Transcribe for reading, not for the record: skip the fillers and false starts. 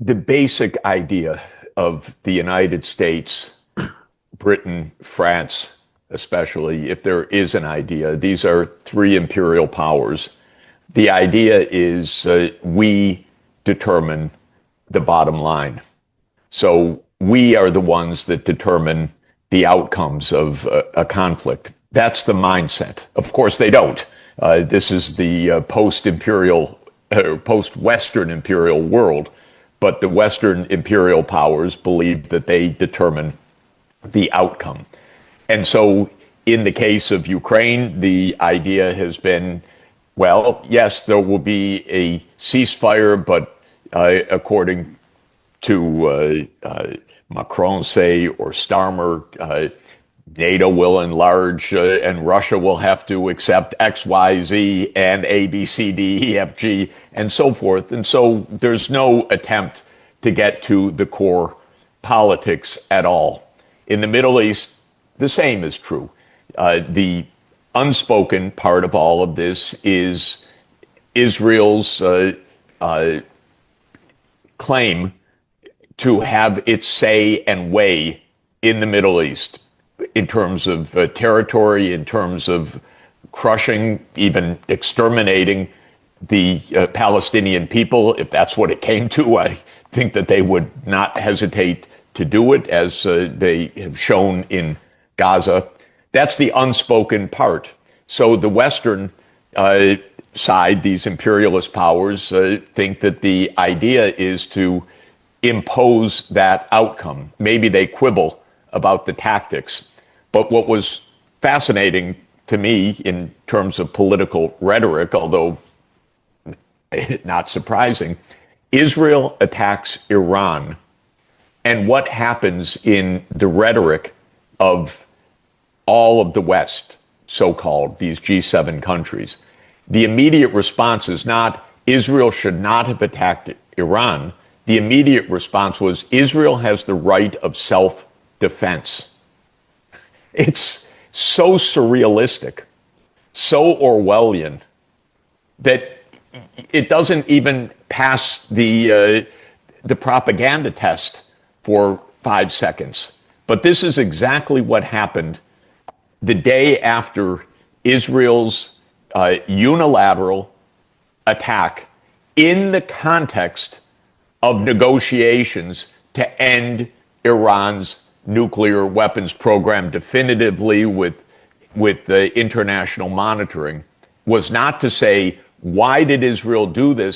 The basic idea of the United States, Britain, France, especially, if there is an idea, these are three imperial powers. The idea is we determine the bottom line. So we are the ones that determine the outcomes of a conflict. That's the mindset. Of course, they don't. This is the post-imperial, post-Western imperial world. But the Western imperial powers believe that they determine the outcome. And so in the case of Ukraine, the idea has been, well, yes, there will be a ceasefire, but according to Macron, say, or Starmer, NATO will enlarge and Russia will have to accept X, Y, Z, and A, B, C, D, E, F, G, and so forth. And so there's no attempt to get to the core politics at all. In the Middle East, the same is true. The unspoken part of all of this is Israel's claim to have its say and way in the Middle East in terms of territory, in terms of crushing, even exterminating the Palestinian people. If that's what it came to, I think that they would not hesitate to do it, as they have shown in Gaza. That's the unspoken part. So the Western side, these imperialist powers, think that the idea is to impose that outcome. Maybe they quibble about the tactics. But what was fascinating to me in terms of political rhetoric, although not surprising, Israel attacks Iran. And what happens in the rhetoric of all of the West, so-called, these G7 countries? The immediate response is not Israel should not have attacked Iran. The immediate response was Israel has the right of self-defense. It's so surrealistic, so Orwellian, that it doesn't even pass the propaganda test for 5 seconds. But this is exactly what happened the day after Israel's unilateral attack in the context of negotiations to end Iran's nuclear weapons program definitively with the international monitoring, was not to say, why did Israel do this?